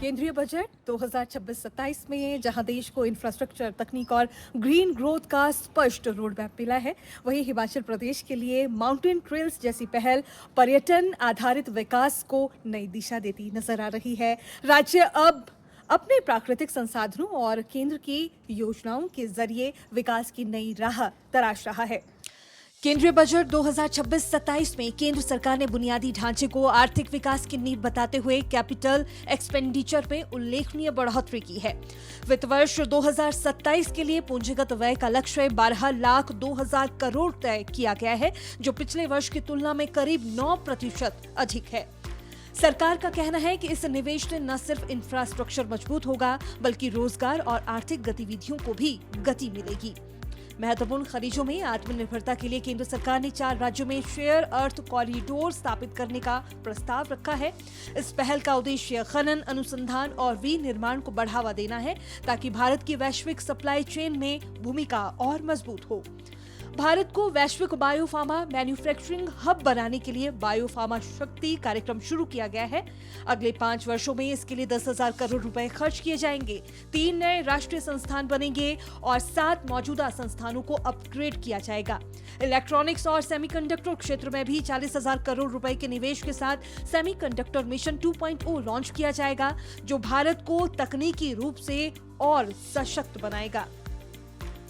केंद्रीय बजट 2026-27 में जहां देश को इंफ्रास्ट्रक्चर, तकनीक और ग्रीन ग्रोथ का स्पष्ट रोड मैप मिला है, वहीं हिमाचल प्रदेश के लिए माउंटेन ट्रेल्स जैसी पहल पर्यटन आधारित विकास को नई दिशा देती नजर आ रही है। राज्य अब अपने प्राकृतिक संसाधनों और केंद्र की योजनाओं के जरिए विकास की नई राह तराश रहा है। केंद्रीय बजट 2026-27 में केंद्र सरकार ने बुनियादी ढांचे को आर्थिक विकास की नींव बताते हुए कैपिटल एक्सपेंडिचर में उल्लेखनीय बढ़ोतरी की है। वित्त वर्ष 2027 के लिए पूंजीगत व्यय का लक्ष्य 12,02,000 करोड़ तय किया गया है, जो पिछले वर्ष की तुलना में करीब 9% अधिक है। सरकार का कहना है कि इस निवेश से न सिर्फ इंफ्रास्ट्रक्चर मजबूत होगा, बल्कि रोजगार और आर्थिक गतिविधियों को भी गति मिलेगी। महत्वपूर्ण खनिजों में आत्मनिर्भरता के लिए केंद्र सरकार ने 4 राज्यों में शेयर अर्थ कॉरिडोर स्थापित करने का प्रस्ताव रखा है। इस पहल का उद्देश्य खनन, अनुसंधान और विनिर्माण को बढ़ावा देना है, ताकि भारत की वैश्विक सप्लाई चेन में भूमिका और मजबूत हो। भारत को वैश्विक बायोफार्मा मैन्युफैक्चरिंग हब बनाने के लिए बायोफार्मा शक्ति कार्यक्रम शुरू किया गया है। अगले 5 वर्षों में इसके लिए 10,000 करोड़ रुपए खर्च किए जाएंगे। 3 नए राष्ट्रीय संस्थान बनेंगे और 7 मौजूदा संस्थानों को अपग्रेड किया जाएगा। इलेक्ट्रॉनिक्स और सेमीकंडक्टर क्षेत्र में भी 40,000 करोड़ रुपए के निवेश के साथ सेमीकंडक्टर मिशन 2.0 लॉन्च किया जाएगा, जो भारत को तकनीकी रूप से और सशक्त बनाएगा।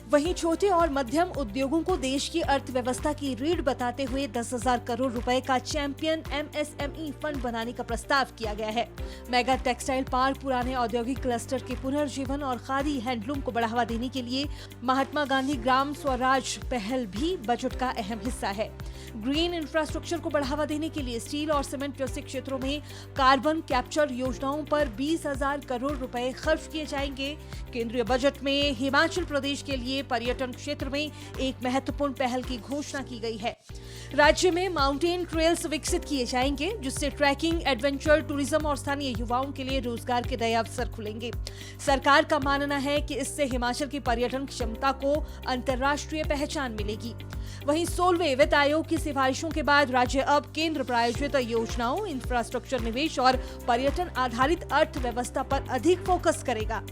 वहीं छोटे और मध्यम उद्योगों को देश की अर्थव्यवस्था की रीढ़ बताते हुए 10,000 करोड़ रुपए का चैंपियन MSME फंड बनाने का प्रस्ताव किया गया है। मेगा टेक्सटाइल पार्क, पुराने औद्योगिक क्लस्टर के पुनर्जीवन और खादी हैंडलूम को बढ़ावा देने के लिए महात्मा गांधी ग्राम स्वराज पहल भी बजट का अहम हिस्सा है। ग्रीन इंफ्रास्ट्रक्चर को बढ़ावा देने के लिए स्टील और सीमेंट जैसे क्षेत्रों में कार्बन कैप्चर योजनाओं पर 20,000 करोड़ रुपए खर्च किए जाएंगे। केंद्रीय बजट में हिमाचल प्रदेश के लिए पर्यटन क्षेत्र में एक महत्वपूर्ण पहल की घोषणा की गई है। राज्य में माउंटेन ट्रेल्स विकसित किए जाएंगे, जिससे ट्रैकिंग, एडवेंचर टूरिज्म और स्थानीय युवाओं के लिए रोजगार के नए अवसर खुलेंगे। सरकार का मानना है कि इससे हिमाचल की पर्यटन क्षमता को अंतर्राष्ट्रीय पहचान मिलेगी। वहीं 16वें वित्त आयोग की सिफारिशों के बाद राज्य अब केंद्र प्रायोजित योजनाओं, इंफ्रास्ट्रक्चर निवेश और पर्यटन आधारित अर्थव्यवस्था पर अधिक फोकस करेगा।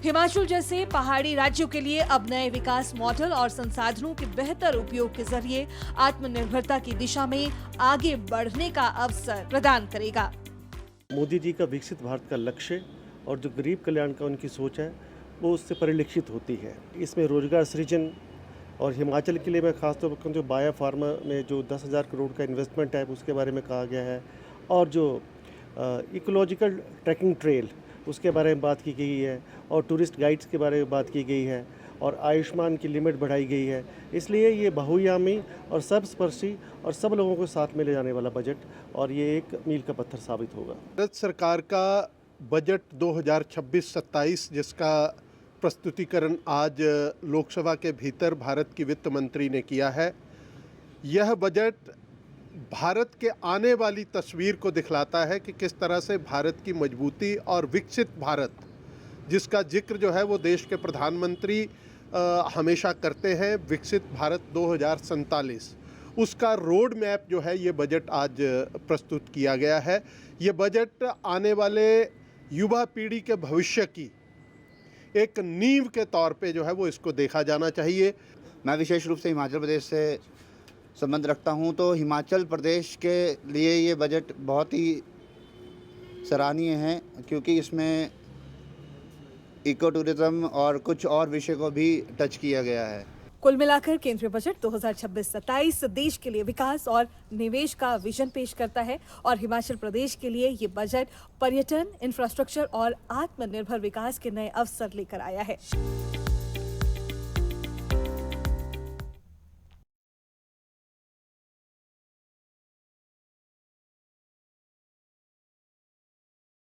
हिमाचल जैसे पहाड़ी राज्यों के लिए अब नए विकास मॉडल और संसाधनों के बेहतर उपयोग के जरिए आत्मनिर्भरता की दिशा में आगे बढ़ने का अवसर प्रदान करेगा। मोदी जी का विकसित भारत का लक्ष्य और जो गरीब कल्याण का उनकी सोच है, वो उससे परिलक्षित होती है। इसमें रोजगार सृजन और हिमाचल के लिए मैं खासतौर पर जो बायो फार्मा में जो 10,000 करोड़ का इन्वेस्टमेंट है, उसके बारे में कहा गया है, और जो इकोलॉजिकल ट्रैकिंग ट्रेल उसके बारे में बात की गई है, और टूरिस्ट गाइड्स के बारे में बात की गई है, और आयुष्मान की लिमिट बढ़ाई गई है। इसलिए ये बहुआयामी और सर्वस्पर्शी और सब लोगों को साथ में ले जाने वाला बजट, और ये एक मील का पत्थर साबित होगा। भारत सरकार का बजट 2026-27 जिसका प्रस्तुतिकरण आज लोकसभा के भीतर भारत की वित्त मंत्री ने किया है, यह बजट भारत के आने वाली तस्वीर को दिखलाता है कि किस तरह से भारत की मजबूती और विकसित भारत, जिसका जिक्र जो है वो देश के प्रधानमंत्री हमेशा करते हैं, विकसित भारत 2047, उसका रोड मैप जो है ये बजट आज प्रस्तुत किया गया है। ये बजट आने वाले युवा पीढ़ी के भविष्य की एक नींव के तौर पे जो है वो इसको देखा जाना चाहिए। मैं विशेष रूप से हिमाचल प्रदेश से संबंध रखता हूं, तो हिमाचल प्रदेश के लिए ये बजट बहुत ही सराहनीय है, क्योंकि इसमें इको टूरिज्म और कुछ और विषय को भी टच किया गया है। कुल मिलाकर केंद्रीय बजट 2026-27 देश के लिए विकास और निवेश का विजन पेश करता है, और हिमाचल प्रदेश के लिए ये बजट पर्यटन, इंफ्रास्ट्रक्चर और आत्मनिर्भर विकास के नए अवसर लेकर आया है।